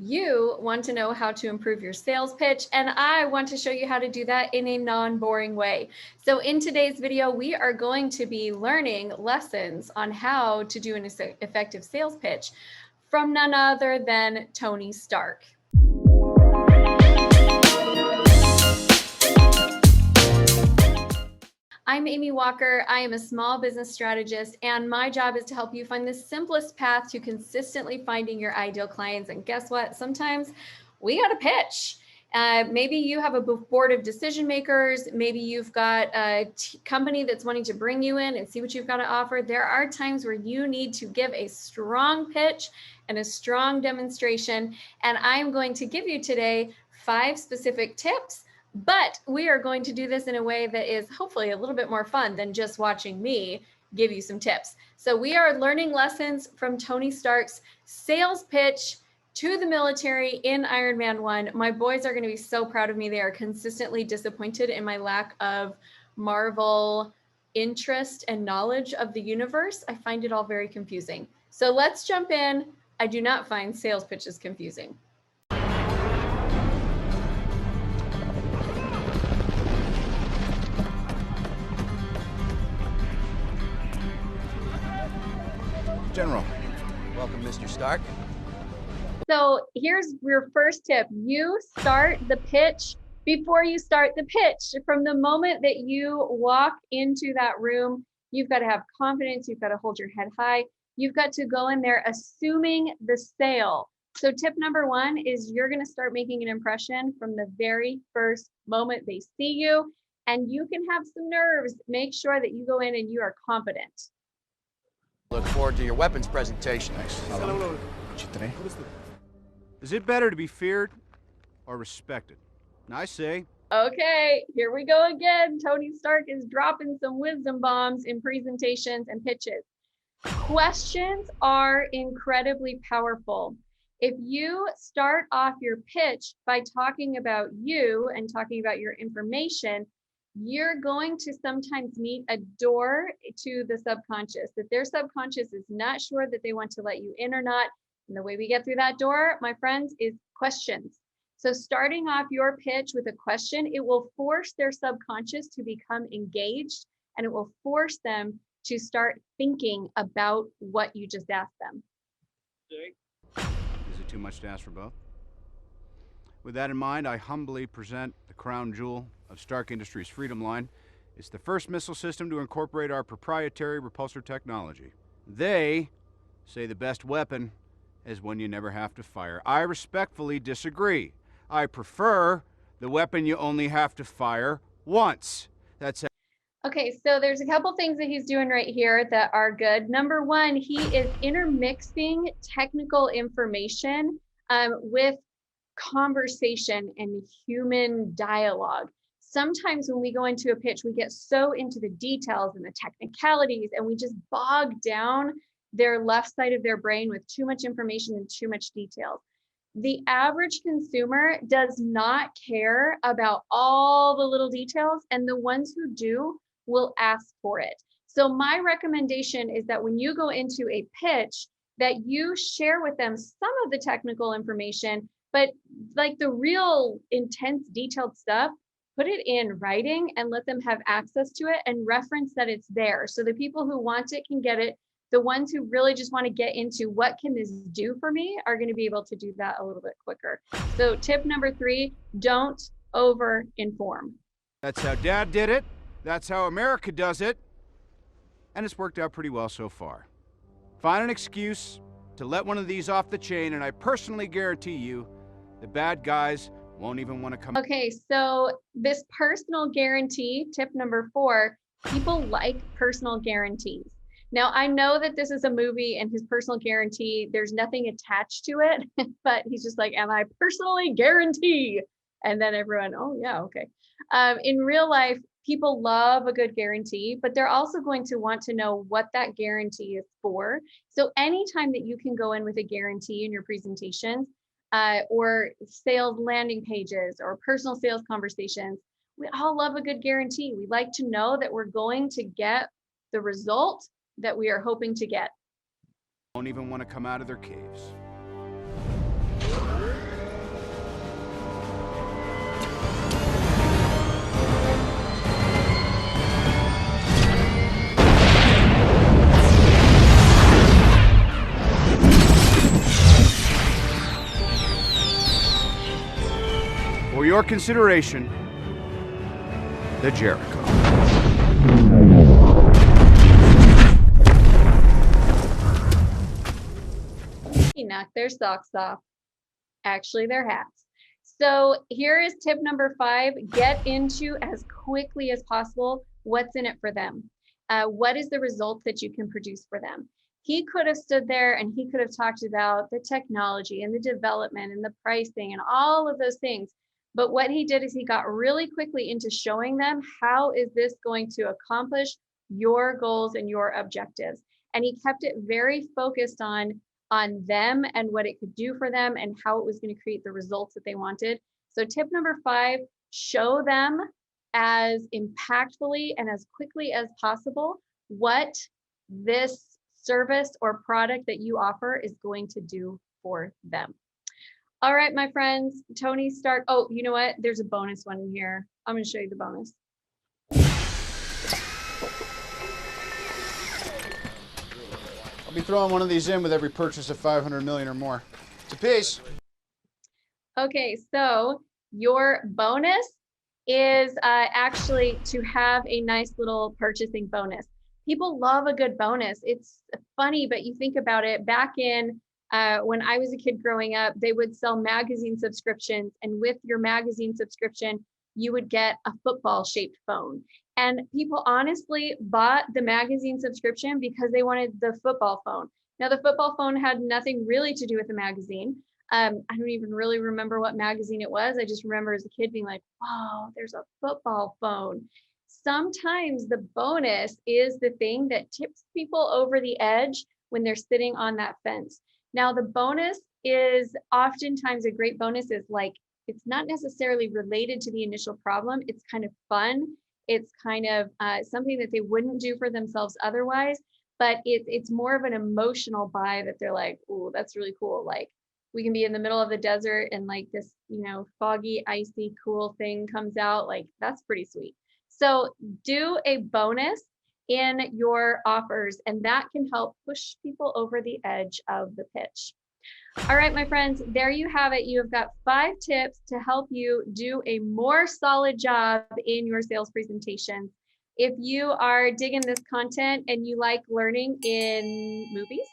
You want to know how to improve your sales pitch, and I want to show you how to do that in a non-boring way. So in today's video, we are going to be learning lessons on how to do an effective sales pitch from none other than Tony Stark. I'm Amy Walker. I am a small business strategist, and my job is to help you find the simplest path to consistently finding your ideal clients. And guess what? Sometimes we got to pitch. Maybe you have a board of decision makers. Maybe you've got a company that's wanting to bring you in and see what you've got to offer. There are times where you need to give a strong pitch and a strong demonstration. And I'm going to give you today 5 specific tips. But we are going to do this in a way that is hopefully a little bit more fun than just watching me give you some tips. So we are learning lessons from Tony Stark's sales pitch to the military in Iron Man 1. My boys are going to be so proud of me. They are consistently disappointed in my lack of Marvel interest and knowledge of the universe. I find it all very confusing. So let's jump in. I do not find sales pitches confusing. General. Welcome, Mr. Stark. So here's your first tip. You start the pitch before you start the pitch. From the moment that you walk into that room, you've got to have confidence. You've got to hold your head high. You've got to go in there assuming the sale. So tip number 1 is you're going to start making an impression from the very first moment they see you. And you can have some nerves. Make sure that you go in and you are confident. Look forward to your weapons presentation. Is it better to be feared or respected? And I say, okay, here we go again. Tony Stark is dropping some wisdom bombs in presentations and pitches. Questions are incredibly powerful. If you start off your pitch by talking about you and talking about your information, you're going to sometimes meet a door to the subconscious, that their subconscious is not sure that they want to let you in or not. And the way we get through that door, my friends, is questions. So starting off your pitch with a question, it will force their subconscious to become engaged, and it will force them to start thinking about what you just asked them. is it too much to ask for both? With that in mind, I humbly present the crown jewel of Stark Industries' Freedom Line. It's the first missile system to incorporate our proprietary repulsor technology. They say the best weapon is one you never have to fire. I respectfully disagree. I prefer the weapon you only have to fire once. That's it. Okay, so there's a couple things that he's doing right here that are good. Number 1, he is intermixing technical information with conversation and human dialogue. Sometimes when we go into a pitch, we get so into the details and the technicalities, and we just bog down their left side of their brain with too much information and too much detail. The average consumer does not care about all the little details, and the ones who do will ask for it. So my recommendation is that when you go into a pitch, that you share with them some of the technical information, but like the real intense detailed stuff, put it in writing and let them have access to it and reference that it's there. So the people who want it can get it. The ones who really just want to get into what can this do for me are going to be able to do that a little bit quicker. So tip number 3, don't over-inform. That's how Dad did it. That's how America does it. And it's worked out pretty well so far. Find an excuse to let one of these off the chain, and I personally guarantee you the bad guys won't even want to come. Okay, so this personal guarantee, tip number 4, people like personal guarantees. Now, I know that this is a movie and his personal guarantee, there's nothing attached to it, but he's just like, and I personally guarantee. And then everyone, oh yeah, okay. In real life, people love a good guarantee, but they're also going to want to know what that guarantee is for. So anytime that you can go in with a guarantee in your presentations, or sales landing pages or personal sales conversations, we all love a good guarantee. We like to know that we're going to get the result that we are hoping to get. Don't even want to come out of their caves. For your consideration, the Jericho. He knocked their socks off. Actually, their hats. So here is tip number 5. Get into as quickly as possible what's in it for them. What is the result that you can produce for them? He could have stood there and he could have talked about the technology and the development and the pricing and all of those things. But what he did is he got really quickly into showing them how is this going to accomplish your goals and your objectives. And he kept it very focused on them and what it could do for them and how it was going to create the results that they wanted. So tip number 5, show them as impactfully and as quickly as possible what this service or product that you offer is going to do for them. All right, my friends, Tony Stark. Oh, you know what? There's a bonus one in here. I'm going to show you the bonus. I'll be throwing one of these in with every purchase of 500 million or more. It's a piece. Okay, so your bonus is actually to have a nice little purchasing bonus. People love a good bonus. It's funny, but you think about it, back in when I was a kid growing up, they would sell magazine subscriptions, and with your magazine subscription, you would get a football shaped phone. And people honestly bought the magazine subscription because they wanted the football phone. Now, the football phone had nothing really to do with the magazine. I don't even really remember what magazine it was. I just remember as a kid being like, wow, there's a football phone. Sometimes the bonus is the thing that tips people over the edge when they're sitting on that fence. Now, the bonus is oftentimes a great bonus is like, it's not necessarily related to the initial problem. It's kind of fun. It's kind of something that they wouldn't do for themselves otherwise, but it's more of an emotional buy that they're like, oh, that's really cool. Like, we can be in the middle of the desert and like this, foggy, icy, cool thing comes out. Like, that's pretty sweet. So do a bonus in your offers, and that can help push people over the edge of the pitch. All right, my friends, there you have it. You have got 5 tips to help you do a more solid job in your sales presentations. If you are digging this content and you like learning in movies,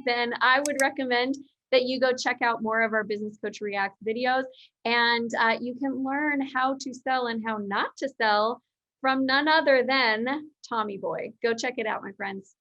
then I would recommend that you go check out more of our Business Coach React videos, and you can learn how to sell and how not to sell from none other than Tommy Boy. Go check it out, my friends.